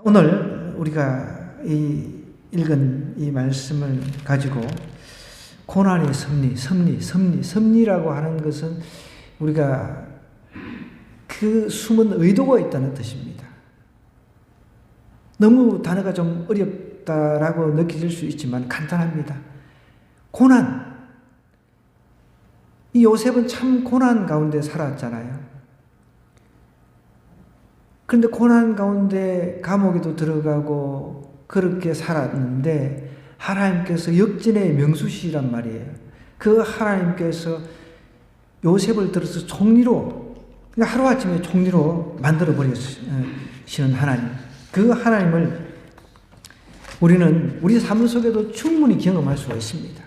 오늘 우리가 읽은 이 말씀을 가지고 고난의 섭리라고 하는 것은 우리가 그 숨은 의도가 있다는 뜻입니다. 너무 단어가 좀 어렵다라고 느껴질 수 있지만 간단합니다. 고난. 이 요셉은 참 고난 가운데 살았잖아요. 그런데 고난 가운데 감옥에도 들어가고 그렇게 살았는데 하나님께서 역전의 명수시란 말이에요. 그 하나님께서 요셉을 들어서 총리로, 그러니까 하루아침에 총리로 만들어 버리시는 하나님. 그 하나님을 우리는 우리 삶 속에도 충분히 경험할 수가 있습니다.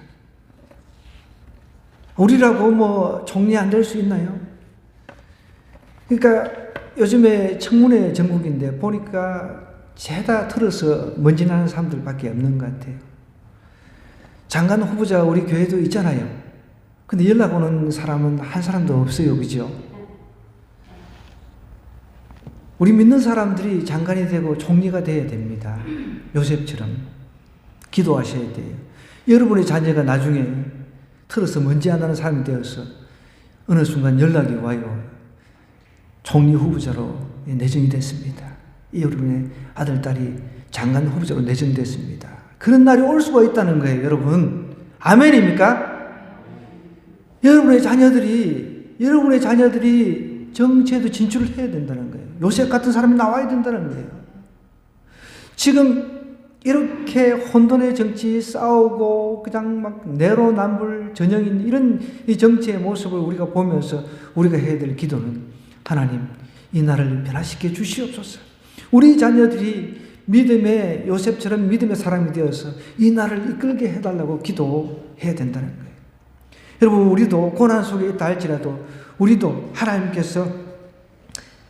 우리라고 총리 안 될 수 있나요? 그러니까 요즘에 청문회 전국인데 보니까 죄다 틀어서 먼지나는 사람들밖에 없는 것 같아요. 장관 후보자 우리 교회도 있잖아요. 근데 연락 오는 사람은 한 사람도 없어요. 그죠? 우리 믿는 사람들이 장관이 되고 총리가 돼야 됩니다. 요셉처럼 기도하셔야 돼요. 여러분의 자녀가 나중에 틀어서 먼지 안 나는 사람이 되어서 어느 순간 연락이 와요. 총리 후보자로 내정이 됐습니다. 여러분의 아들, 딸이 장관 후보자로 내정됐습니다. 그런 날이 올 수가 있다는 거예요, 여러분. 아멘입니까? 여러분의 자녀들이 정치에도 진출을 해야 된다는 거예요. 요셉 같은 사람이 나와야 된다는 거예요. 지금 이렇게 혼돈의 정치 싸우고 그냥 막 내로남불 전형인 이런 이 정치의 모습을 우리가 보면서 우리가 해야 될 기도는 하나님, 이 나라를 변화시켜 주시옵소서. 우리 자녀들이 믿음의 요셉처럼 믿음의 사람이 되어서 이 나라를 이끌게 해달라고 기도해야 된다는 거예요. 여러분, 우리도 고난 속에 있다 할지라도 우리도 하나님께서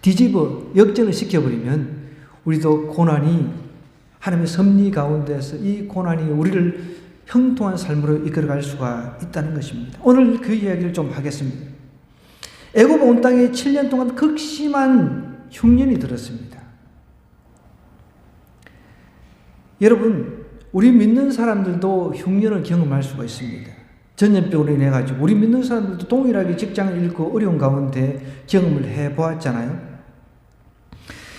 뒤집어 역전을 시켜버리면 우리도 고난이 하나님의 섭리 가운데서 이 고난이 우리를 형통한 삶으로 이끌어갈 수가 있다는 것입니다. 오늘 그 이야기를 좀 하겠습니다. 애굽 온 땅에 7년 동안 극심한 흉년이 들었습니다. 여러분, 우리 믿는 사람들도 흉년을 경험할 수가 있습니다. 전염병으로 인해 가지고 우리 믿는 사람들도 동일하게 직장을 잃고 어려운 가운데 경험을 해보았잖아요.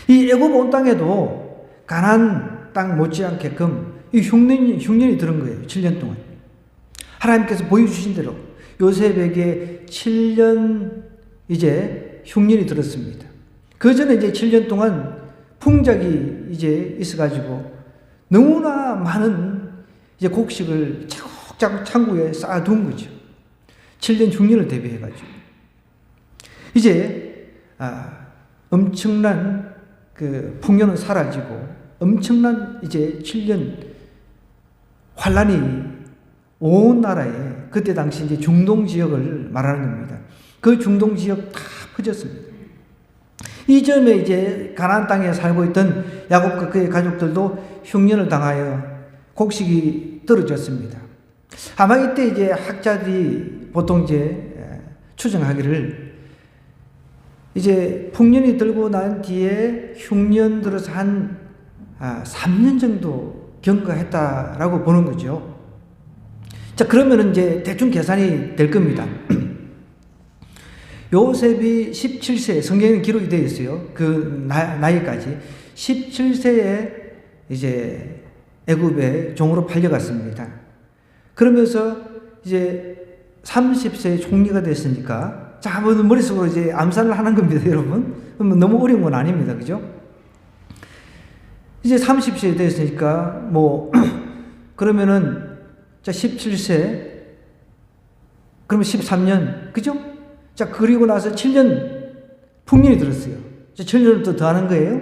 이 애굽 온 땅에도 가나안 땅 못지않게끔 이 흉년이 들은 거예요. 7년 동안. 하나님께서 보여주신 대로 요셉에게 7년 이제 흉년이 들었습니다. 그 전에 이제 7년 동안 풍작이 이제 있어가지고 너무나 많은 이제 곡식을 차곡차곡 창고에 쌓아둔 거죠. 7년 흉년을 대비해가지고. 이제, 엄청난 그 풍년은 사라지고 엄청난 이제 7년 환란이 온 나라에 그때 당시 이제 중동 지역을 말하는 겁니다. 그 중동 지역 다 퍼졌습니다. 이 점에 이제 가나안 땅에 살고 있던 야곱과 그의 가족들도 흉년을 당하여 곡식이 떨어졌습니다. 아마 이때 이제 학자들이 보통 이제 추정하기를 이제 풍년이 들고 난 뒤에 흉년 들어서 한 3년 정도 경과했다라고 보는 거죠. 자, 그러면은 이제 대충 계산이 될 겁니다. 요셉이 17세, 성경에 기록이 되어 있어요. 그 나이까지. 17세에 이제 애굽에 종으로 팔려갔습니다. 그러면서 이제 30세에 총리가 됐으니까, 자, 머릿속으로 이제 암산을 하는 겁니다, 여러분. 너무 어려운 건 아닙니다. 그죠? 이제 30세에 됐으니까, 그러면은, 자, 17세, 그러면 13년, 그죠? 자, 그리고 나서 7년 풍년이 들었어요. 자, 7년을 또 더하는 거예요.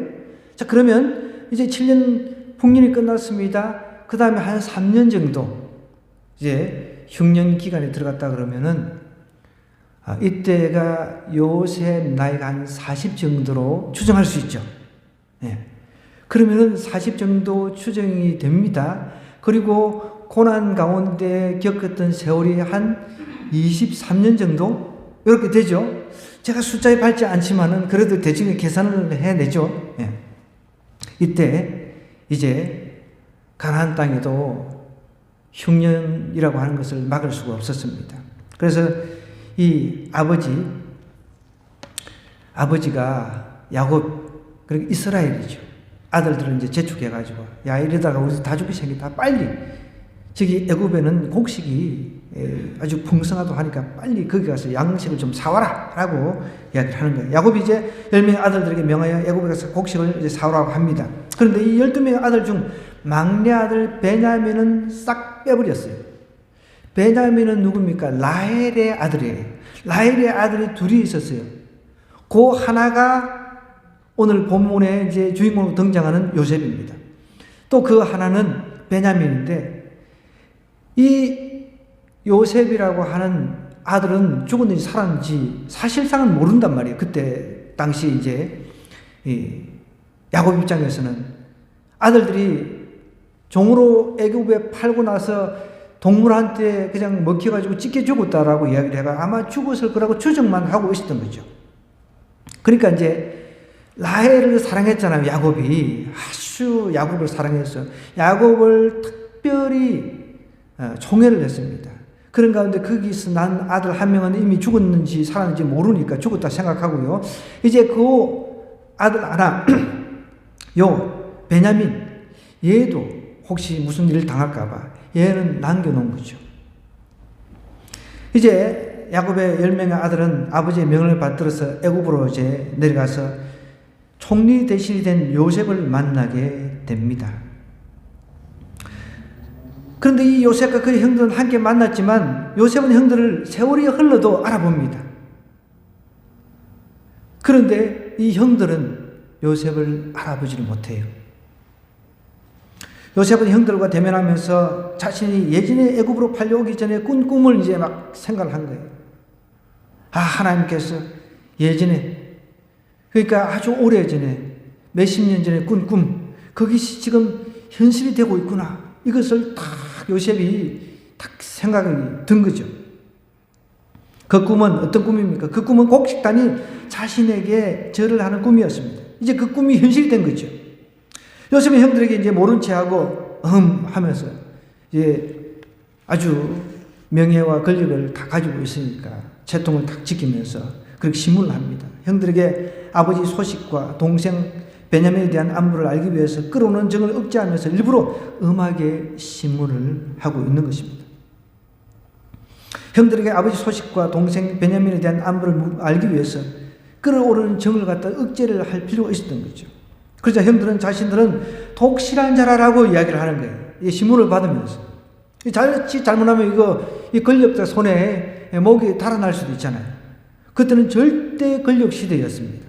자, 그러면 이제 7년 풍년이 끝났습니다. 그 다음에 한 3년 정도 이제 흉년 기간에 들어갔다 그러면은, 이때가 요셉 나이가 한 40 정도로 추정할 수 있죠. 예. 그러면은 40 정도 추정이 됩니다. 그리고 고난 가운데 겪었던 세월이 한 23년 정도? 이렇게 되죠. 제가 숫자에 밟지 않지만은 그래도 대충 계산을 해내죠. 예. 이때 이제 가나안 땅에도 흉년이라고 하는 것을 막을 수가 없었습니다. 그래서 이 아버지가 야곱, 그리고 이스라엘이죠. 아들들을 이제 재촉해가지고, 야, 이러다가 우리 다 죽게 생겼다. 빨리. 저기 애굽에는 곡식이 아주 풍성하다고 하니까 빨리 거기 가서 양식을 좀 사와라. 라고 이야기를 하는 거예요. 야곱이 이제 10명의 아들들에게 명하여 애굽에 가서 곡식을 이제 사오라고 합니다. 그런데 이 12명의 아들 중 막내 아들 베냐민은 싹 빼버렸어요. 베냐민은 누굽니까? 라헬의 아들이에요. 라헬의 아들이 둘이 있었어요. 그 하나가 오늘 본문에 이제 주인공으로 등장하는 요셉입니다. 또 그 하나는 베냐민인데, 이 요셉이라고 하는 아들은 죽었는지 살았는지 사실상은 모른단 말이에요. 그때 당시 이제 야곱 입장에서는 아들들이 종으로 애굽에 팔고 나서 동물한테 그냥 먹혀가지고 찢겨 죽었다라고 이야기를 해가 아마 죽었을 거라고 추정만 하고 있었던 거죠. 그러니까 이제 라헬을 사랑했잖아요. 야곱이 아주 야곱을 사랑해서 야곱을 특별히 총애를 했습니다. 그런 가운데 거기서 난 아들 한 명은 이미 죽었는지 살았는지 모르니까 죽었다 생각하고요. 이제 그 아들 하나 요 베냐민, 얘도 혹시 무슨 일을 당할까 봐 얘는 남겨놓은 거죠. 이제 야곱의 10명의 아들은 아버지의 명령을 받들어서 애굽으로 이제 내려가서 총리 대신이 된 요셉을 만나게 됩니다. 그런데 이 요셉과 그의 형들은 함께 만났지만 요셉은 형들을 세월이 흘러도 알아봅니다. 그런데 이 형들은 요셉을 알아보지를 못해요. 요셉은 형들과 대면하면서 자신이 예전에 애굽으로 팔려오기 전에 꾼 꿈을 이제 막 생각을 한 거예요. 아, 하나님께서 예전에, 그러니까 아주 오래전에 몇십 년 전에 꾼 꿈, 그것이 지금 현실이 되고 있구나. 이것을 딱 요셉이 딱 생각이 든 거죠. 그 꿈은 어떤 꿈입니까? 그 꿈은 곡식단이 자신에게 절을 하는 꿈이었습니다. 이제 그 꿈이 현실이 된 거죠. 요셉의 형들에게 이제 모른 채 하고 하면서 이제 아주 명예와 권력을 다 가지고 있으니까 채통을 딱 지키면서 그렇게 신문을 합니다. 형들에게 아버지 소식과 동생 베냐민에 대한 안부를 알기 위해서 끌어오는 정을 억제하면서 일부러 음하게 신문을 하고 있는 것입니다. 형들에게 아버지 소식과 동생 베냐민에 대한 안부를 알기 위해서 끌어오르는 정을 갖다 억제를 할 필요가 있었던 거죠. 그러자 형들은 자신들은 독실한 자라라고 이야기를 하는 거예요. 이 신문을 받으면서. 잘못하면 이 권력자 손에 목이 달아날 수도 있잖아요. 그때는 절대 권력 시대였습니다.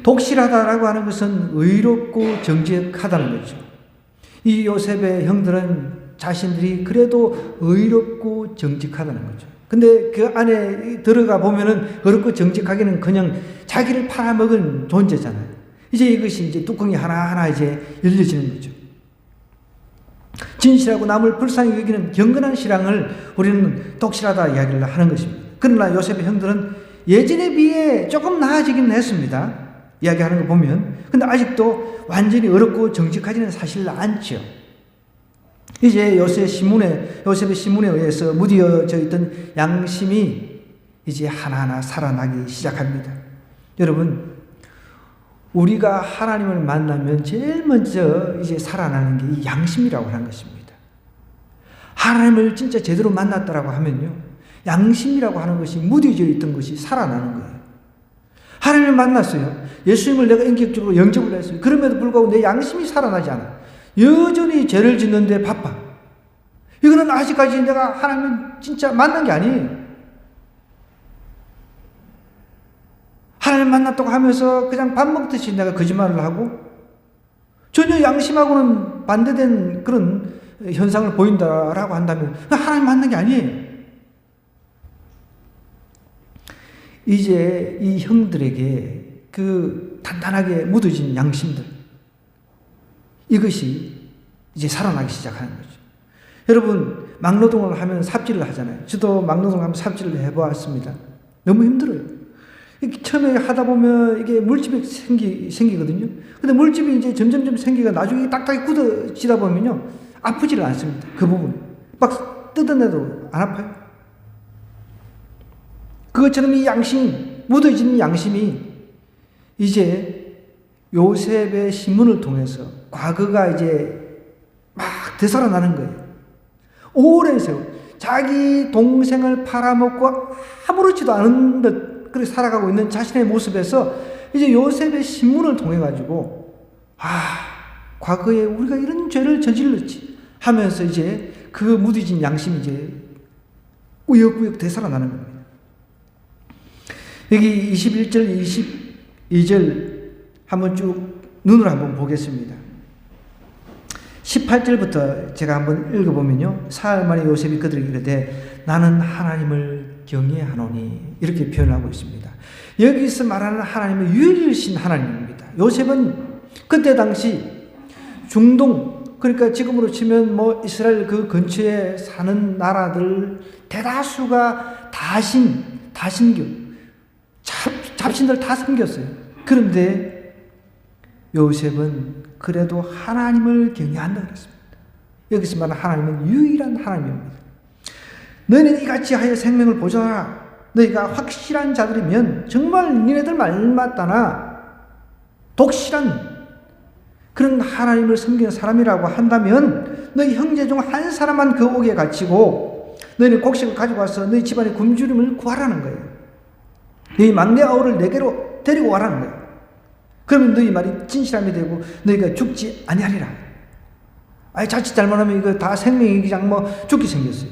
독실하다라고 하는 것은 의롭고 정직하다는 거죠. 이 요셉의 형들은 자신들이 그래도 의롭고 정직하다는 거죠. 근데 그 안에 들어가 보면은 의롭고 정직하기는 그냥 자기를 팔아먹은 존재잖아요. 이제 이것이 이제 뚜껑이 하나하나 이제 열려지는 거죠. 진실하고 남을 불쌍히 여기는 경건한 신앙을 우리는 독실하다 이야기를 하는 것입니다. 그러나 요셉의 형들은 예전에 비해 조금 나아지긴 했습니다. 이야기하는 거 보면. 근데 아직도 완전히 어렵고 정직하지는 사실 않죠. 이제 요셉의 신문에 의해서 무디어져 있던 양심이 이제 하나하나 살아나기 시작합니다. 여러분, 우리가 하나님을 만나면 제일 먼저 이제 살아나는 게 이 양심이라고 하는 것입니다. 하나님을 진짜 제대로 만났다라고 하면요, 양심이라고 하는 것이 무디어져 있던 것이 살아나는 거예요. 하나님을 만났어요. 예수님을 내가 인격적으로 영접을 했어요. 그럼에도 불구하고 내 양심이 살아나지 않아. 여전히 죄를 짓는데 바빠. 이거는 아직까지 내가 하나님을 진짜 만난 게 아니에요. 하나님 만났다고 하면서 그냥 밥 먹듯이 내가 거짓말을 하고 전혀 양심하고는 반대된 그런 현상을 보인다라고 한다면 하나님 만난 게 아니에요. 이제 이 형들에게 그 단단하게 묻어진 양심들, 이것이 이제 살아나기 시작하는 거죠. 여러분, 막노동을 하면 삽질을 하잖아요. 저도 막노동을 하면 삽질을 해보았습니다. 너무 힘들어요. 처음에 하다 보면 이게 물집이 생기거든요. 근데 물집이 이제 점점점 생기가 나중에 딱딱이 굳어지다 보면요. 아프지를 않습니다. 그 부분. 막 뜯어내도 안 아파요. 그것처럼 이 양심, 묻어진 양심이 이제 요셉의 신문을 통해서 과거가 이제 막 되살아나는 거예요. 오랜 세월. 자기 동생을 팔아먹고 아무렇지도 않은 듯 그렇게 살아가고 있는 자신의 모습에서 이제 요셉의 신문을 통해 가지고 과거에 우리가 이런 죄를 저질렀지 하면서 이제 그 무뎌진 양심이 이제 우역우역 되살아나는 겁니다. 여기 21절, 22절 한번 쭉 눈으로 한번 보겠습니다. 18절부터 제가 한번 읽어보면요. 사흘 만에 요셉이 그들에게 이르되 나는 하나님을 경외하노니 이렇게 표현하고 있습니다. 여기서 말하는 하나님은 유일신 하나님입니다. 요셉은 그때 당시 중동, 그러니까 지금으로 치면 뭐 이스라엘 그 근처에 사는 나라들 대다수가 다신교, 잡신들 다 섬겼어요. 그런데 요셉은 그래도 하나님을 경외한다 그랬습니다. 여기서 말하는 하나님은 유일한 하나님입니다. 너희는 이같이 하여 생명을 보존하라. 너희가 확실한 자들이면 정말 니네들 말 맞다나 독실한 그런 하나님을 섬기는 사람이라고 한다면 너희 형제 중 한 사람만 그 옥에 갇히고 너희는 곡식을 가지고 와서 너희 집안의 굶주림을 구하라는 거예요. 너희 막내 아우를 내게로 데리고 와라는 거예요. 그러면 너희 말이 진실함이 되고 너희가 죽지 아니하리라. 자칫 잘못하면 이거 다 생명이 그냥 뭐 죽게 생겼어요.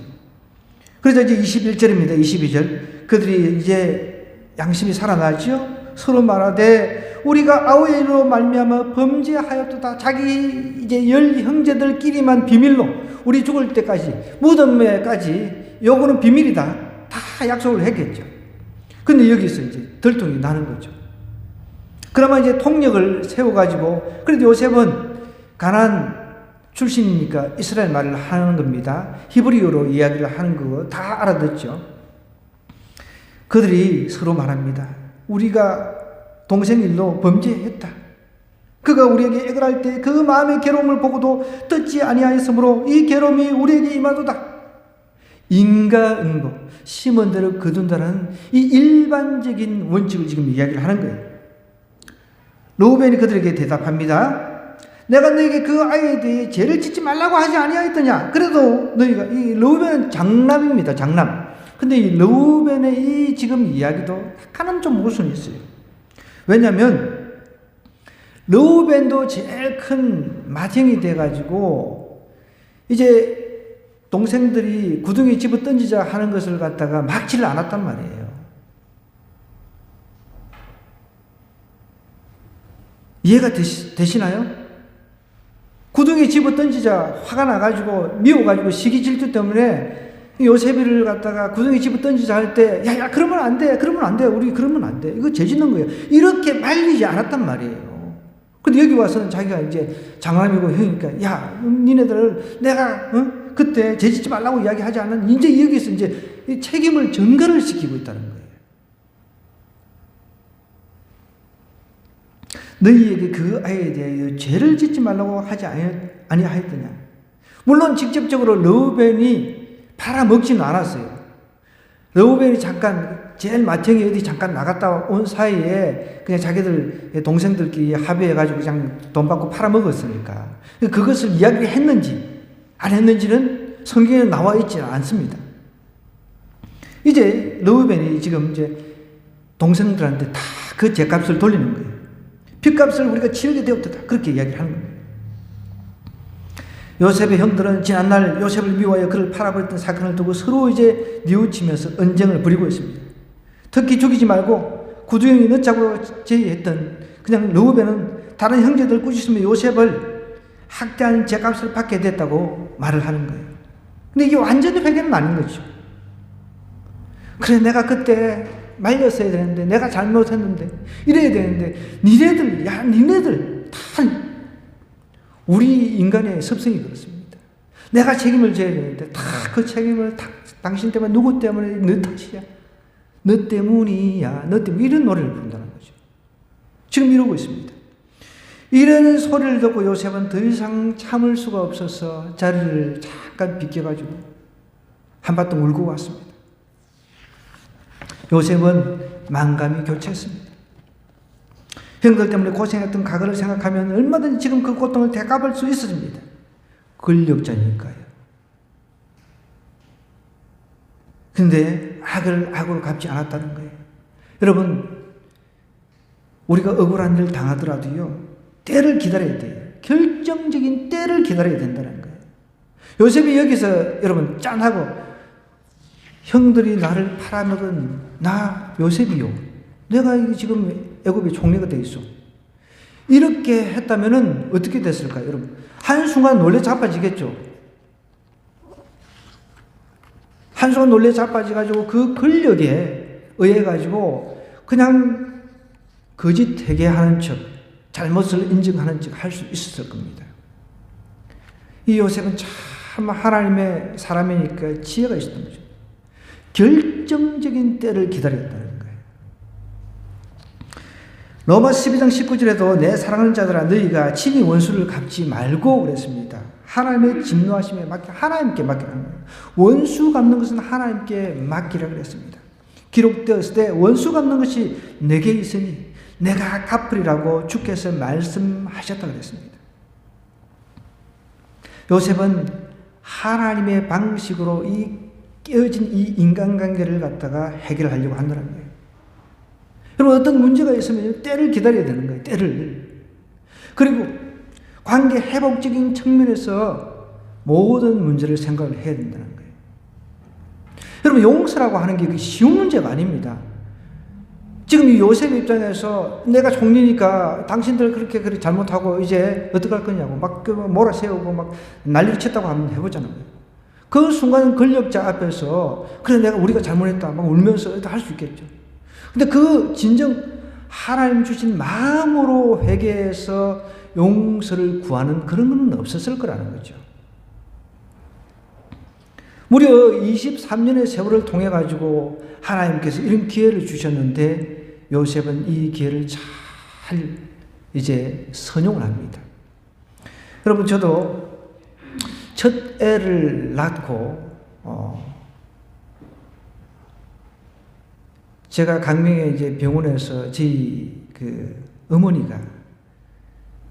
그래서 이제 21절입니다. 22절. 그들이 이제 양심이 살아나지요. 서로 말하되 우리가 아우의 일로 말미암아 범죄하였도다. 자기 이제 열 형제들끼리만 비밀로 우리 죽을 때까지 무덤에까지 요거는 비밀이다. 다 약속을 했겠죠. 근데 여기서 이제 들통이 나는 거죠. 그러면 이제 통역을 세워가지고 그래도 요셉은 가나안 출신이니까 이스라엘 말을 하는 겁니다. 히브리어로 이야기를 하는 거 다 알아듣죠. 그들이 서로 말합니다. 우리가 동생 일로 범죄했다. 그가 우리에게 애걸할 때 그 마음의 괴로움을 보고도 듣지 아니하였으므로 이 괴로움이 우리에게 임하도다. 인과응보, 심은 대로 거둔다는 이 일반적인 원칙을 지금 이야기를 하는 거예요. 르우벤이 그들에게 대답합니다. 내가 너에게 그 아이에 대해 죄를 짓지 말라고 하지 아니하였더냐. 그래도 너희가, 이 르우벤은 장남입니다. 장남. 근데 이 르우벤의 이 지금 이야기도 약간은 좀 모순이 있어요. 왜냐하면 르우벤도 제일 큰 맏형이 돼가지고 이제 동생들이 구덩이에 집어 던지자 하는 것을 갖다가 막지를 않았단 말이에요. 이해가 되시나요? 구덩이에 집어 던지자 화가 나가지고 미워가지고 시기 질투 때문에 요셉이를 갖다가 구덩이에 집어 던지자 할 때 야 그러면 안 돼. 그러면 안 돼. 우리 그러면 안 돼. 이거 죄 짓는 거예요. 이렇게 말리지 않았단 말이에요. 근데 여기 와서는 자기가 이제 장남이고 형이니까 야 니네들 내가 그때 죄 짓지 말라고 이야기하지 않은 이제 여기서 이제 이 책임을 전가를 시키고 있다는 거예요. 너희에게 그 아이에 대하여 죄를 짓지 말라고 하지 아니하였더냐. 물론 직접적으로 르우벤이 팔아먹지는 않았어요. 르우벤이 잠깐 제일 맏형이 어디 잠깐 나갔다 온 사이에 그냥 자기들 동생들끼리 합의해가지고 그냥 돈 받고 팔아먹었으니까 그것을 이야기했는지 안 했는지는 성경에 나와 있지는 않습니다. 이제 르우벤이 지금 이제 동생들한테 다 그 죄값을 돌리는 거예요. 핏값을 우리가 치르게 되었다. 그렇게 이야기를 하는 겁니다. 요셉의 형들은 지난날 요셉을 미워하여 그를 팔아버렸던 사건을 두고 서로 이제 뉘우치면서 언쟁을 벌이고 있습니다. 특히 죽이지 말고 구두영이 넣자고 제의했던 그냥 르우벤은 다른 형제들 꾸짖으며 요셉을 학대한 죄값을 받게 됐다고 말을 하는 거예요. 근데 이게 완전히 회개는 아닌 거죠. 그래 내가 그때 말렸어야 되는데 내가 잘못했는데 이래야 되는데 니네들 다 우리 인간의 습성이 그렇습니다. 내가 책임을 져야 되는데 다 그 책임을 당신 때문에 누구 때문에 너 탓이야. 너 때문이야. 너 때문에 이런 노래를 부른다는 거죠. 지금 이러고 있습니다. 이런 소리를 듣고 요셉은 더 이상 참을 수가 없어서 자리를 잠깐 비껴가지고 한바탕 울고 왔습니다. 요셉은 만감이 교체했습니다. 형들 때문에 고생했던 과거를 생각하면 얼마든지 지금 그 고통을 대갚을 수 있었습니다. 권력자니까요. 근데 악으로 갚지 않았다는 거예요. 여러분, 우리가 억울한 일 당하더라도요, 때를 기다려야 돼요. 결정적인 때를 기다려야 된다는 거예요. 요셉이 여기서 여러분 짠하고 형들이 나를 팔아먹은 나 요셉이요. 내가 지금 애굽의 총리가 돼 있어. 이렇게 했다면은 어떻게 됐을까요, 여러분? 한순간 놀래 자빠지겠죠. 한순간 놀래 자빠져가지고 그 권력에 의해가지고 그냥 거짓 회개하는 척, 잘못을 인정하는 척 할 수 있었을 겁니다. 이 요셉은 참 하나님의 사람이니까 지혜가 있었던 거죠. 결정적인 때를 기다렸다는 거예요. 로마 12장 19절에도 내 사랑하는 자들아 너희가 친히 원수를 갚지 말고 그랬습니다. 하나님의 진노하심에 하나님께 맡기라는 거예요. 원수 갚는 것은 하나님께 맡기라 그랬습니다. 기록되었을 때 원수 갚는 것이 내게 있으니 내가 갚으리라고 주께서 말씀하셨다 그랬습니다. 요셉은 하나님의 방식으로 이 깨어진 이 인간관계를 갖다가 해결하려고 한다는 거예요. 여러분, 어떤 문제가 있으면 때를 기다려야 되는 거예요. 때를. 그리고 관계 회복적인 측면에서 모든 문제를 생각을 해야 된다는 거예요. 여러분, 용서라고 하는 게 쉬운 문제가 아닙니다. 지금 이 요셉 입장에서 내가 총리니까 당신들 그렇게 잘못하고 이제 어떡할 거냐고 막 몰아세우고 막 난리를 쳤다고 한번 해보자는 거예요. 그 순간 권력자 앞에서 그래 우리가 잘못했다 막 울면서 할 수 있겠죠. 근데 그 진정 하나님 주신 마음으로 회개해서 용서를 구하는 그런 건 없었을 거라는 거죠. 무려 23년의 세월을 통해 가지고 하나님께서 이런 기회를 주셨는데 요셉은 이 기회를 잘 이제 선용을 합니다. 여러분, 저도 첫 애를 낳고 제가 강명에 이제 병원에서 저희 어머니가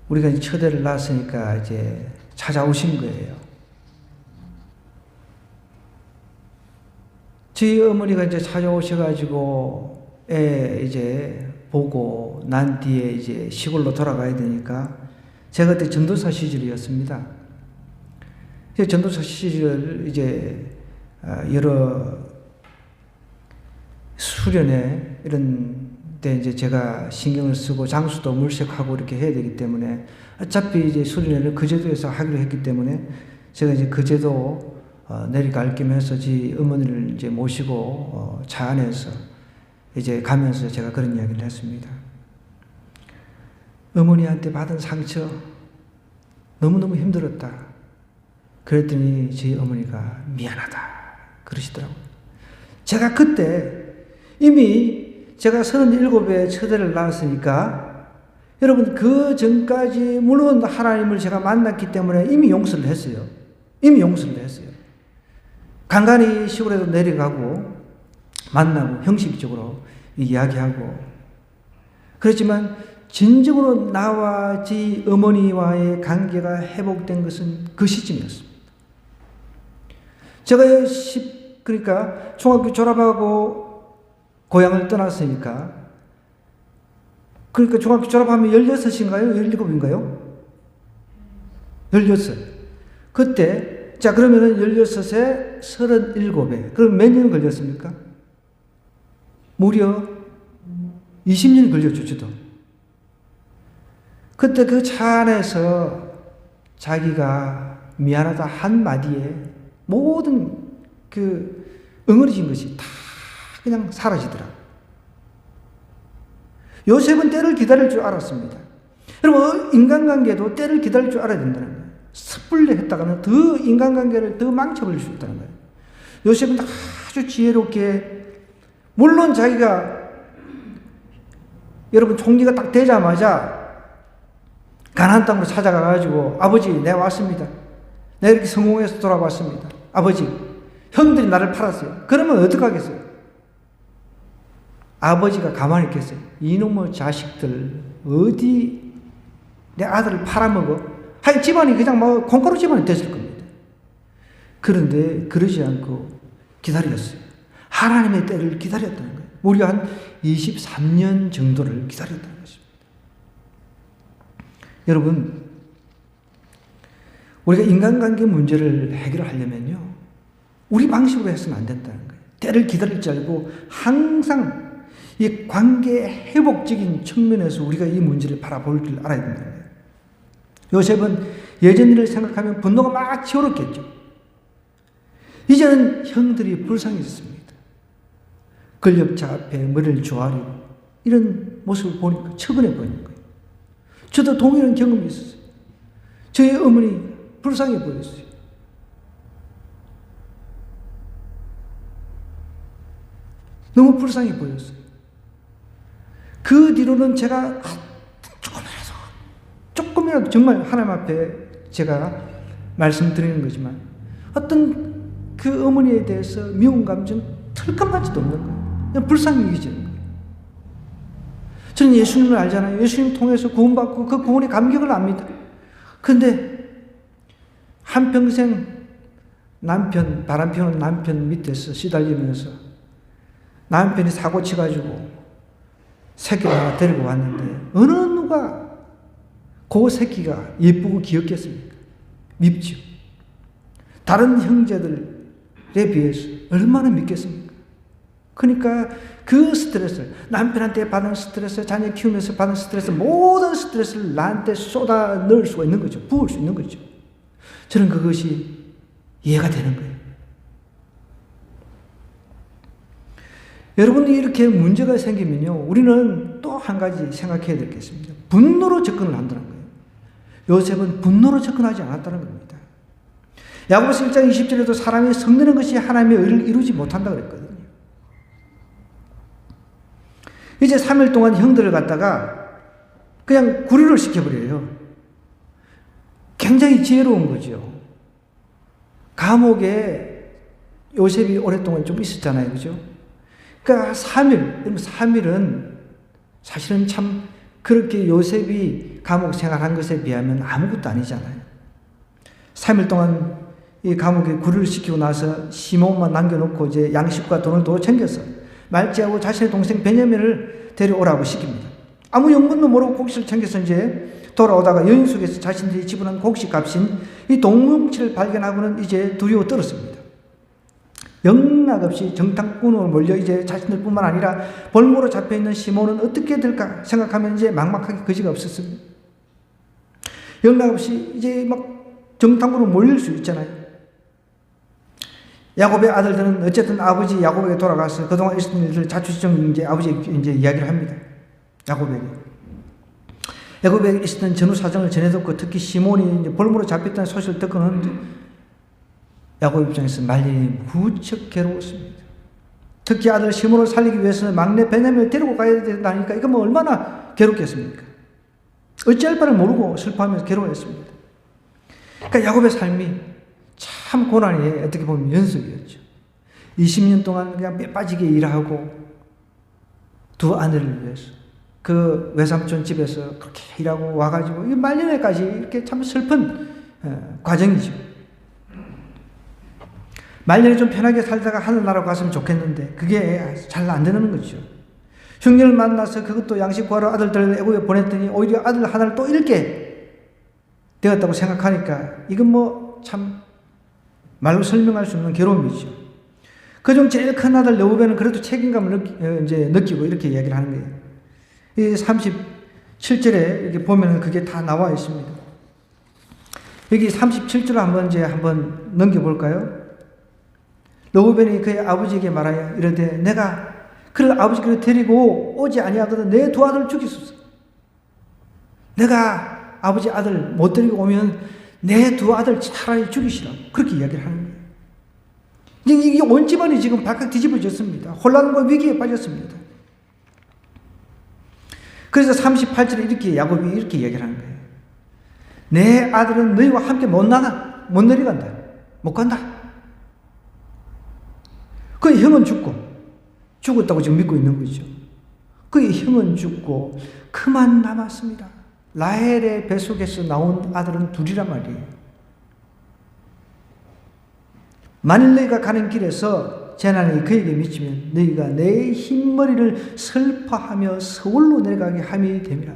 우리가 이제 첫 애를 낳았으니까 이제 찾아오신 거예요. 저희 어머니가 이제 찾아오셔가지고 애 이제 보고 난 뒤에 이제 시골로 돌아가야 되니까 제가 그때 전도사 시절이었습니다. 전도사 시절 이제 여러 수련회 이런 데 이제 제가 신경을 쓰고 장수도 물색하고 이렇게 해야 되기 때문에 어차피 이제 수련회를 거제도에서 하기로 했기 때문에 제가 이제 거제도 내려갈 겸 해서 지 어머니를 이제 모시고 차 안에서 이제 가면서 제가 그런 이야기를 했습니다. 어머니한테 받은 상처 너무너무 힘들었다. 그랬더니 저희 어머니가 미안하다 그러시더라고요. 제가 그때 이미 제가 37에 첫애를 낳았으니까 여러분 그 전까지 물론 하나님을 제가 만났기 때문에 이미 용서를 했어요. 이미 용서를 했어요. 간간히 시골에도 내려가고 만나고 형식적으로 이야기하고 그렇지만 진정으로 나와 제 어머니와의 관계가 회복된 것은 그 시점이었습니다. 제가 그러니까 중학교 졸업하고 고향을 떠났으니까 그러니까 중학교 졸업하면 16인가요? 17인가요? 16. 그때 자 그러면은 16에 37에 그럼 몇 년 걸렸습니까? 무려 20년 걸렸죠, 저도. 그때 그 차 안에서 자기가 미안하다 한마디에 모든 그 응어리진 것이 다 그냥 사라지더라고요. 요셉은 때를 기다릴 줄 알았습니다. 여러분, 인간관계도 때를 기다릴 줄 알아야 된다는 거예요. 섣불리 했다가는 더 인간관계를 더 망쳐버릴 수 있다는 거예요. 요셉은 아주 지혜롭게 물론 자기가 여러분 총리가 딱 되자마자 가나안 땅으로 찾아가가지고 아버지 내가 왔습니다. 내가 이렇게 성공해서 돌아왔습니다. 아버지 형들이 나를 팔았어요. 그러면 어떡하겠어요? 아버지가 가만히 있겠어요? 이놈의 자식들 어디 내 아들을 팔아먹어? 하여간 집안이 그냥 뭐 콩가루 집안이 됐을 겁니다. 그런데 그러지 않고 기다렸어요. 하나님의 때를 기다렸다는 거예요. 무려 한 23년 정도를 기다렸다는 것입니다. 여러분, 우리가 인간관계 문제를 해결하려면요, 우리 방식으로 해서는 안 된다는 거예요. 때를 기다릴 줄 알고 항상 이 관계 회복적인 측면에서 우리가 이 문제를 바라볼 줄 알아야 된다는 거예요. 요셉은 예전 일을 생각하면 분노가 막 치열었겠죠. 이제는 형들이 불쌍해졌습니다. 권력자 앞에 머리를 조아리고 이런 모습을 보니까 처근해 보이는 거예요. 저도 동일한 경험이 있었어요. 저희 어머니 불쌍해 보였어요. 너무 불쌍해 보였어요. 그 뒤로는 제가 조금이라도 정말 하나님 앞에 제가 말씀드리는 거지만 어떤 그 어머니에 대해서 미운 감정 털감같이도 없는 거예요. 그냥 불쌍히 여기지는 거예요. 저는 예수님을 알잖아요. 예수님 통해서 구원받고 그 구원의 감격을 압니다. 그런데 한평생 바람 피우는 남편 밑에서 시달리면서 남편이 사고 치가지고 새끼를 하나 데리고 왔는데 어느 누가 그 새끼가 예쁘고 귀엽겠습니까? 밉죠. 다른 형제들에 비해서 얼마나 밉겠습니까? 그러니까 그 스트레스, 남편한테 받은 스트레스, 자녀 키우면서 받은 스트레스, 모든 스트레스를 나한테 쏟아 넣을 수가 있는 거죠. 부을 수 있는 거죠. 저는 그것이 이해가 되는 거예요. 여러분이 이렇게 문제가 생기면요, 우리는 또 한 가지 생각해야 될 게 있습니다. 분노로 접근을 한다는 거예요. 요셉은 분노로 접근하지 않았다는 겁니다. 야고보서 1장 20절에도 사람이 성내는 것이 하나님의 의를 이루지 못한다고 그랬거든요. 이제 3일 동안 형들을 갖다가 그냥 구류를 시켜버려요. 굉장히 지혜로운 거죠. 감옥에 요셉이 오랫동안 좀 있었잖아요. 그죠? 그러니까 3일은 사실은 참 그렇게 요셉이 감옥 생활한 것에 비하면 아무것도 아니잖아요. 3일 동안 이 감옥에 구류를 시키고 나서 시몬만 남겨놓고 이제 양식과 돈을 도로 챙겨서 말지하고 자신의 동생 베냐민을 데려오라고 시킵니다. 아무 영문도 모르고 곡식을 챙겨서 이제 돌아오다가 여인 속에서 자신들이 지불한 곡식 값인 이 동뭉치를 발견하고는 이제 두려워 떨었습니다. 영락없이 정탐꾼으로 몰려 이제 자신들뿐만 아니라 볼모로 잡혀있는 시몬은 어떻게 될까 생각하면 이제 막막하게 거지가 없었습니다. 영락없이 이제 막 정탐꾼으로 몰릴 수 있잖아요. 야곱의 아들들은 어쨌든 아버지 야곱에게 돌아가서 그동안 있었던 일들을 자초지종 이제 아버지에게 이제 이야기를 합니다. 야곱에게 있었던 전후 사정을 전해듣고 특히 시몬이 이제 볼모로 잡혔다는 소식을 듣고는 야곱 입장에서 말년이 무척 괴로웠습니다. 특히 아들 시몬을 살리기 위해서는 막내 베냐민을 데리고 가야 된다니까 이거 뭐 얼마나 괴롭겠습니까? 어찌할 바를 모르고 슬퍼하면서 괴로워했습니다. 그러니까 야곱의 삶이 참 고난이 어떻게 보면 연속이었죠. 20년 동안 그냥 빼빠지게 일하고 두 아내를 위해서 그 외삼촌 집에서 그렇게 일하고 와가지고 말년에까지 이렇게 참 슬픈 과정이죠. 말년에 좀 편하게 살다가 하늘나라로 갔으면 좋겠는데 그게 잘 안 되는 거죠. 형님을 만나서 그것도 양식 구하러 아들들을 애굽에 보냈더니 오히려 아들 하나를 또 잃게 되었다고 생각하니까 이건 뭐 참 말로 설명할 수 없는 괴로움이죠. 그중 제일 큰 아들 르우벤은 그래도 책임감을 느끼고 이렇게 이야기를 하는 거예요. 이 37절에 이렇게 보면은 그게 다 나와 있습니다. 여기 37절 한번 넘겨볼까요? 르우벤이 그의 아버지에게 말하여 이르되 내가 그를 아버지께로 데리고 오지 아니하거든 내 두 아들을 죽이소서. 내가 아버지 아들 못 데리고 오면 내 두 아들 차라리 죽이시라고 그렇게 이야기를 하는 거예요. 이게 온 집안이 지금 발칵 뒤집어졌습니다. 혼란과 위기에 빠졌습니다. 그래서 38절에 이렇게 야곱이 이렇게 얘기를 하는 거예요. 내 아들은 너희와 함께 못 내려간다. 못 간다. 그의 형은 죽었다고 지금 믿고 있는 거죠. 그의 형은 죽고 그만 남았습니다. 라헬의 뱃속에서 나온 아들은 둘이란 말이에요. 만일 너희가 가는 길에서 재난이 그에게 미치면 너희가 내 흰머리를 슬퍼하며 서울로 내려가게 함이 됨이라.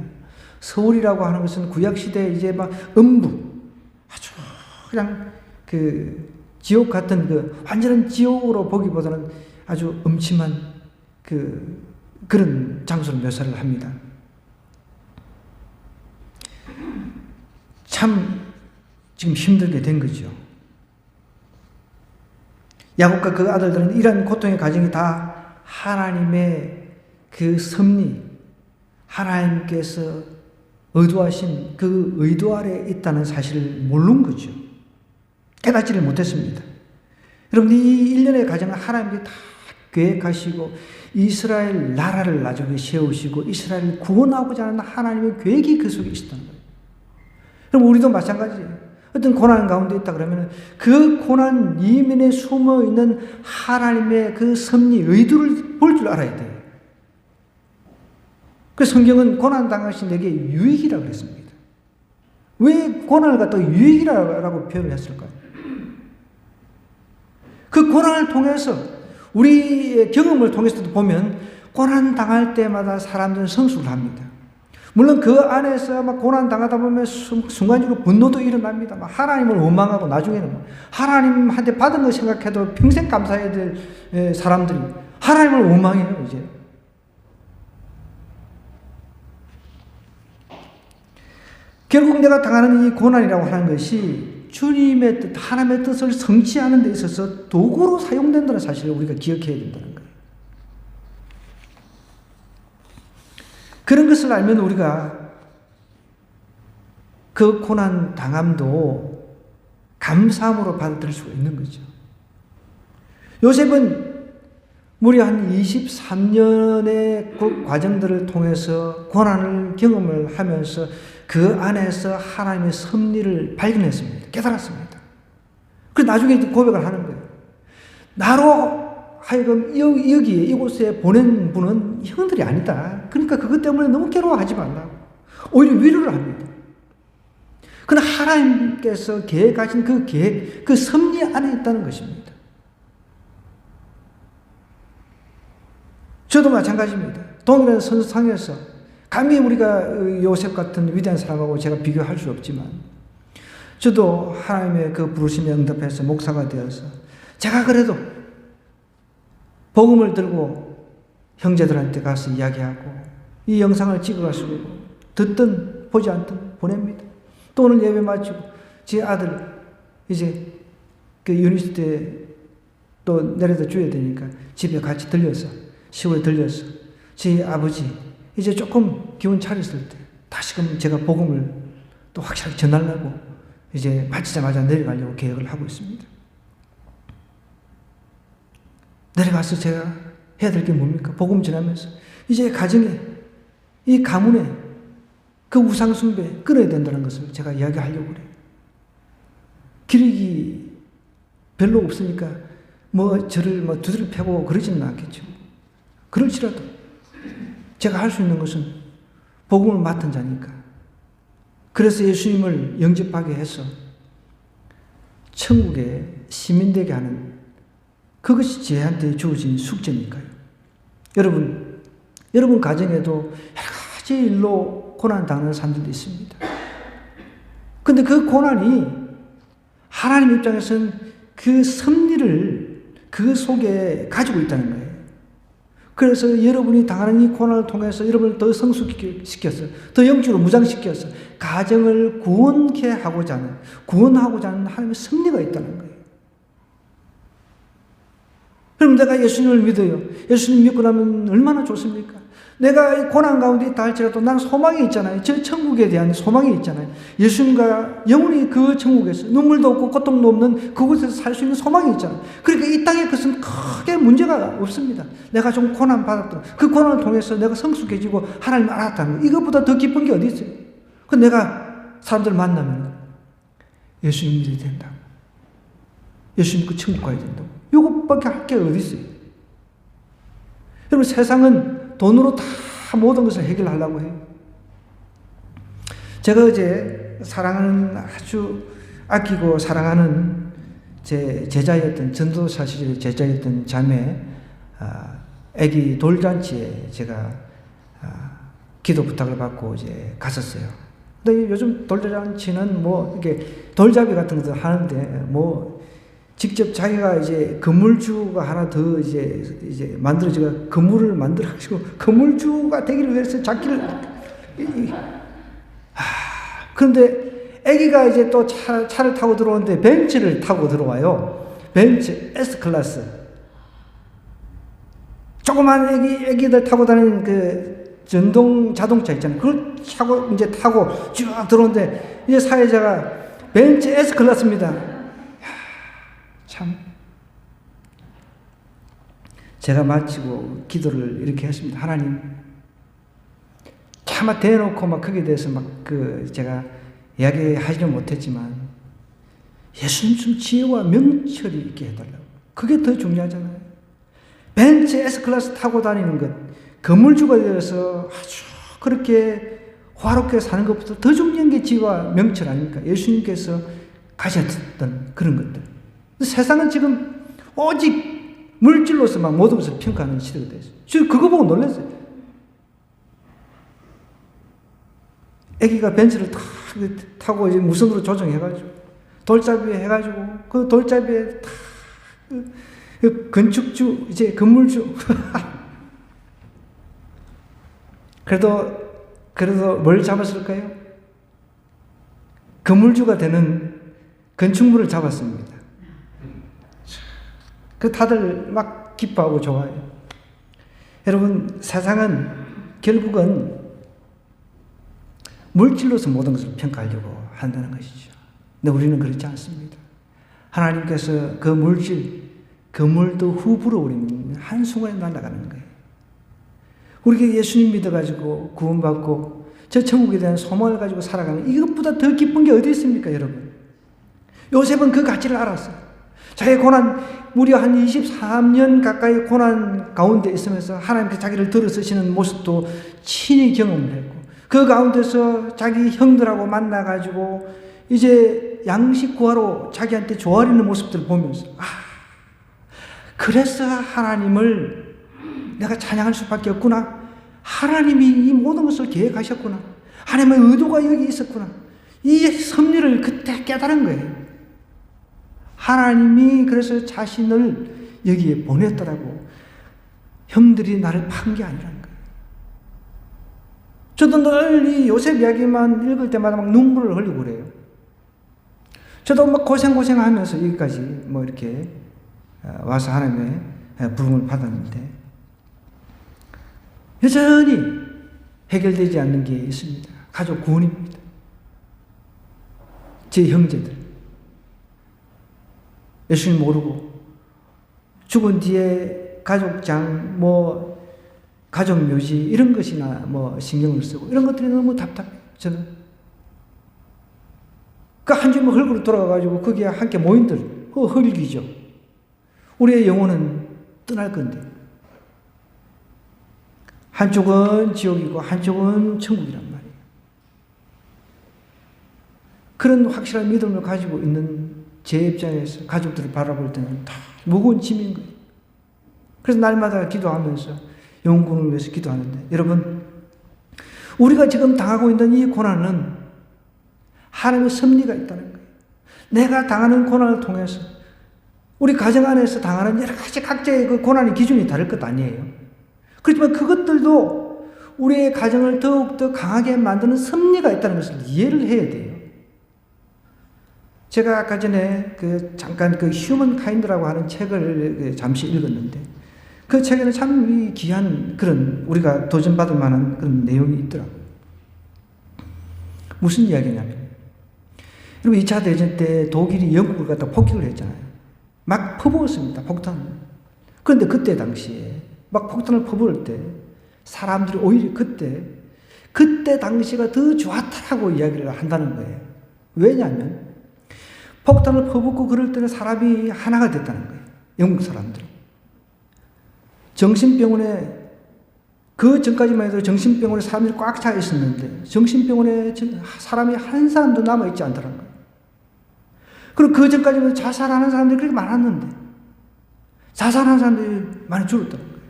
서울이라고 하는 것은 구약시대에 이제 막 음부, 아주 그냥 그 지옥 같은 그 완전한 지옥으로 보기보다는 아주 음침한 그런 장소를 묘사를 합니다. 참 지금 힘들게 된 거죠. 야곱과 그 아들들은 이러한 고통의 과정이 다 하나님의 그 섭리, 하나님께서 의도하신 그 의도 아래 있다는 사실을 모르는 거죠. 깨닫지를 못했습니다. 여러분, 이 일련의 과정은 하나님께 다 계획하시고 이스라엘 나라를 나중에 세우시고 이스라엘을 구원하고자 하는 하나님의 계획이 그 속에 있었던 거예요. 그럼 우리도 마찬가지예요. 어떤 고난 가운데 있다 그러면 그 고난 이면에 숨어 있는 하나님의 그 섭리, 의도를 볼 줄 알아야 돼요. 그 성경은 고난 당하신 내게 유익이라고 그랬습니다. 왜 고난을 갖다가 유익이라고 표현을 했을까요? 그 고난을 통해서 우리의 경험을 통해서도 보면 고난 당할 때마다 사람들은 성숙을 합니다. 물론 그 안에서 막 고난 당하다 보면 순간적으로 분노도 일어납니다. 막 하나님을 원망하고 나중에는 하나님한테 받은 거 생각해도 평생 감사해야 될 사람들이 하나님을 원망해요, 이제. 결국 내가 당하는 이 고난이라고 하는 것이 주님의 뜻, 하나님의 뜻을 성취하는 데 있어서 도구로 사용된다는 사실을 우리가 기억해야 된다는 거예요. 그런 것을 알면 우리가 그 고난 당함도 감사함으로 받아들일 수가 있는 거죠. 요셉은 무려 한 23년의 그 과정들을 통해서 고난을 경험을 하면서 그 안에서 하나님의 섭리를 발견했습니다. 깨달았습니다. 그래서 나중에 고백을 하는 거예요. 나로 하여금 여기에 이곳에 보낸 분은 형들이 아니다. 그러니까 그것 때문에 너무 괴로워하지 말라고. 오히려 위로를 합니다. 그러나 하나님께서 계획하신 그 계획, 그 섭리 안에 있다는 것입니다. 저도 마찬가지입니다. 동일한 선상에서 감히 우리가 요셉 같은 위대한 사람하고 제가 비교할 수 없지만 저도 하나님의 그 부르심에 응답해서 목사가 되어서 제가 그래도 복음을 들고 형제들한테 가서 이야기하고 이 영상을 찍어가지고 듣든 보지 않든 보냅니다. 또 오늘 예배 마치고 제 아들 이제 그 유니스 때 또 내려다 줘야 되니까 집에 같이 들려서 시골에 들려서 제 아버지 이제 조금 기운 차렸을 때 다시금 제가 복음을 또 확실하게 전하려고 이제 마치자마자 내려가려고 계획을 하고 있습니다. 내려가서 제가 해야 될 게 뭡니까? 복음 전하면서 이제 가정에 이 가문에 그 우상숭배 끊어야 된다는 것을 제가 이야기하려고 그래요. 기력이 별로 없으니까 저를 두드려 패고 그러지는 않겠죠. 그럴지라도 제가 할 수 있는 것은 복음을 맡은 자니까. 그래서 예수님을 영접하게 해서 천국의 시민 되게 하는 그것이 저한테 주어진 숙제니까요. 여러분 가정에도 여러 가지 일로 고난 당하는 사람들도 있습니다. 근데 그 고난이 하나님 입장에서는 그 섭리를 그 속에 가지고 있다는 거예요. 그래서 여러분이 당하는 이 고난을 통해서 여러분을 더 성숙시켜서 더 영적으로 무장시켜서 가정을 구원하고자 하는 하나님의 섭리가 있다는 거예요. 그럼 내가 예수님을 믿어요. 예수님 믿고 나면 얼마나 좋습니까? 내가 이 고난 가운데 있다 할지라도 난 소망이 있잖아요. 저 천국에 대한 소망이 있잖아요. 예수님과 영원히 그 천국에서 눈물도 없고 고통도 없는 그곳에서 살 수 있는 소망이 있잖아요. 그러니까 이 땅의 것은 크게 문제가 없습니다. 내가 좀 고난 받았던 그 고난을 통해서 내가 성숙해지고 하나님을 알았다는 거. 이것보다 더 기쁜 게 어디 있어요? 그 내가 사람들 만나면 예수님 믿어야 된다고. 예수님 그 천국 가야 된다고. 이것밖에 할 게 어디 있어요? 여러분, 세상은 돈으로 다 모든 것을 해결하려고 해요. 제가 어제 사랑하는, 아주 아끼고 사랑하는 제 제자였던, 전도사 시절의 제자였던 자매, 아기 돌잔치에 제가 기도 부탁을 받고 이제 갔었어요. 근데 요즘 돌잔치는 뭐 이렇게 돌잡이 같은 것도 하는데 뭐 직접 자기가 이제 건물주가 하나 더 이제 만들어지고 건물을 만들어가지고 건물주가 되기를 위해서 자기를 그런데 아기가 이제 또 차를 타고 들어오는데 벤츠를 타고 들어와요. 벤츠 S클래스. 조그만 아기들 타고 다니는 그 전동 자동차 있잖아요. 그걸 타고 쭉 들어오는데 이제 사회자가 벤츠 S클래스입니다. 참, 제가 마치고 기도를 이렇게 했습니다. 하나님, 차마 대놓고 막 거기에 대해서 제가 이야기하지는 못했지만 예수님 좀 지혜와 명철이 있게 해달라고. 그게 더 중요하잖아요. 벤츠 S클래스 타고 다니는 것, 건물주가 되어서 아주 그렇게 화롭게 사는 것보다 더 중요한 게 지혜와 명철 아닙니까? 예수님께서 가졌던 그런 것들. 세상은 지금 오직 물질로서만 모든 것을 평가하는 시대가 됐어요. 저 그거 보고 놀랐어요. 아기가 벤츠를 타고 이제 무선으로 조정해가지고 돌잡이에 해가지고 그 돌잡이에 그 건축주 이제 건물주 그래도 뭘 잡았을까요? 건물주가 되는 건축물을 잡았습니다. 그 다들 막 기뻐하고 좋아해요. 여러분, 세상은 결국은 물질로서 모든 것을 평가하려고 한다는 것이죠. 근데 우리는 그렇지 않습니다. 하나님께서 그 물질, 그 물도 후불어 우리는 한순간에 날아가는 거예요. 우리가 예수님 믿어가지고 구원받고 저 천국에 대한 소망을 가지고 살아가는 이것보다 더 기쁜 게 어디 있습니까, 여러분? 요셉은 그 가치를 알았어요. 자기의 고난, 무려 한 23년 가까이 고난 가운데 있으면서 하나님께 자기를 들어쓰시는 모습도 친히 경험을 했고, 그 가운데서 자기 형들하고 만나가지고 이제 양식 구하러 자기한테 조아리는 모습들을 보면서 그래서 하나님을 내가 찬양할 수밖에 없구나. 하나님이 이 모든 것을 계획하셨구나. 하나님의 의도가 여기 있었구나. 이 섭리를 그때 깨달은 거예요. 하나님이 그래서 자신을 여기에 보냈더라고. 형들이 나를 판 게 아니라는 거예요. 저도 늘 이 요셉 이야기만 읽을 때마다 막 눈물을 흘리고 그래요. 저도 막 고생하면서 여기까지 뭐 이렇게 와서 하나님의 부름을 받았는데 여전히 해결되지 않는 게 있습니다. 가족 구원입니다. 제 형제들 예수님 모르고 죽은 뒤에 가족장, 가족묘지 이런 것이나 신경을 쓰고 이런 것들이 너무 답답해요. 저는 그 한 주먹 흙으로 돌아가가지고 거기에 함께 모인들 흙이죠. 우리의 영혼은 떠날 건데 한쪽은 지옥이고 한쪽은 천국이란 말이에요. 그런 확실한 믿음을 가지고 있는 제 입장에서 가족들을 바라볼 때는 다 무거운 짐인 거예요. 그래서 날마다 기도하면서 영혼을 위해서 기도하는데, 여러분, 우리가 지금 당하고 있는 이 고난은 하나님의 섭리가 있다는 거예요. 내가 당하는 고난을 통해서 우리 가정 안에서 당하는 여러 가지 각자의 그 고난의 기준이 다를 것 아니에요. 그렇지만 그것들도 우리의 가정을 더욱더 강하게 만드는 섭리가 있다는 것을 이해를 해야 돼요. 제가 아까 전에 잠깐 휴먼 카인드라고 하는 책을 잠시 읽었는데, 그 책에는 참 귀한 그런 우리가 도전받을 만한 그런 내용이 있더라고요. 무슨 이야기냐면, 여러분 2차 대전 때 독일이 영국을 갖다 폭격을 했잖아요. 막 퍼부었습니다, 폭탄을. 그런데 그때 당시에 막 폭탄을 퍼부을 때 사람들이 오히려 그때 당시가 더 좋았다라고 이야기를 한다는 거예요. 왜냐하면 폭탄을 퍼붓고 그럴 때는 사람이 하나가 됐다는 거예요. 영국 사람들이. 정신병원에, 그 전까지만 해도 정신병원에 사람들이 꽉 차 있었는데 정신병원에 사람이 한 사람도 남아있지 않더라는 거예요. 그리고 그 전까지만 자살하는 사람들이 그렇게 많았는데 자살하는 사람들이 많이 줄었다는 거예요.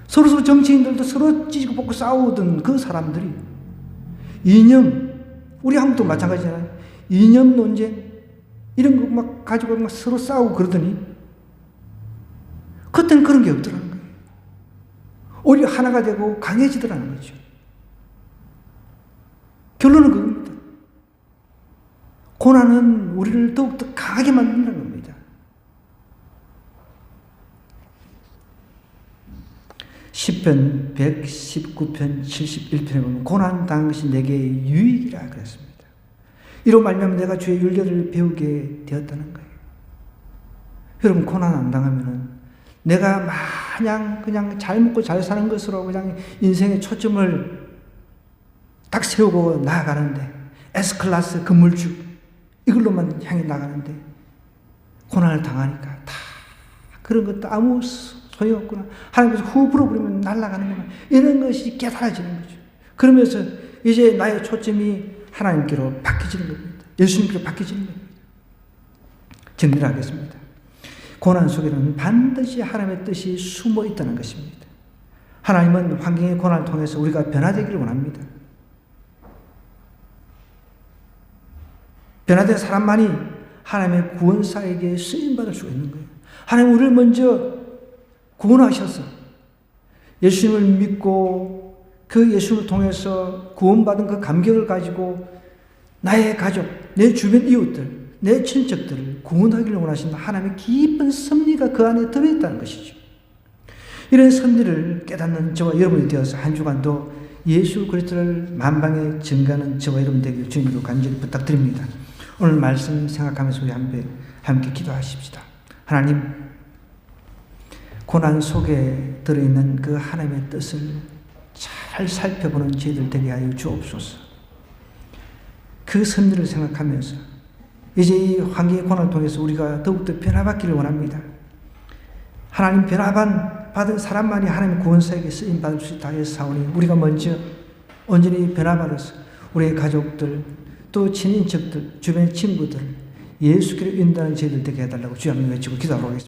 서로 정치인들도 서로 찢고 뽑고 싸우던 그 사람들이 이념, 우리 한국도 마찬가지잖아요. 이념 논쟁 이런 거 막 가지고 막 서로 싸우고 그러더니 그때는 그런 게 없더라는 거예요. 오히려 하나가 되고 강해지더라는 거죠. 결론은 그겁니다. 고난은 우리를 더욱더 강하게 만든다는 겁니다. 시편 119편 71편에 보면 고난 당시 내게 유익이라 그랬습니다. 이로 말미암아 내가 주의 윤례를 배우게 되었다는 거예요. 여러분 고난 안 당하면은 내가 마냥 그냥 잘 먹고 잘 사는 것으로 그냥 인생의 초점을 딱 세우고 나아가는데 S클래스 건물주 이걸로만 향해 나가는데 고난을 당하니까 다 그런 것도 아무 소용없구나. 하나님께서 후 불어버리면 날아가는구나. 이런 것이 깨달아지는 거죠. 그러면서 이제 나의 초점이 하나님께로 바뀌지는 겁니다. 예수님께로 바뀌지는 겁니다. 정리를 하겠습니다. 고난 속에는 반드시 하나님의 뜻이 숨어 있다는 것입니다. 하나님은 환경의 고난을 통해서 우리가 변화되기를 원합니다. 변화된 사람만이 하나님의 구원사에게 쓰임받을 수가 있는 거예요. 하나님 우리를 먼저 구원하셔서 예수님을 믿고 그 예수님을 통해서 구원받은 그 감격을 가지고 나의 가족, 내 주변 이웃들, 내 친척들을 구원하기를 원하시는 하나님의 깊은 섭리가 그 안에 들어있다는 것이죠. 이런 섭리를 깨닫는 저와 여러분이 되어서 한 주간도 예수 그리스도를 만방에 증거하는 저와 여러분 되기를 주님으로 간절히 부탁드립니다. 오늘 말씀 생각하면서 우리 함께 기도하십시다. 하나님, 고난 속에 들어있는 그 하나님의 뜻을 잘 살펴보는 저희들 되게 하여 주옵소서. 그 섭리를 생각하면서 이제 이 환경의 고난을 통해서 우리가 더욱더 변화받기를 원합니다. 하나님 변화받은 사람만이 하나님 구원사에게 쓰임받을 수 있다 해서 사오니 우리가 먼저 온전히 변화받아서 우리의 가족들 또 친인척들 주변의 친구들 예수께로 인도하는 저희들 되게 해달라고 주여 한번 외치고 기도하러 오겠습니다.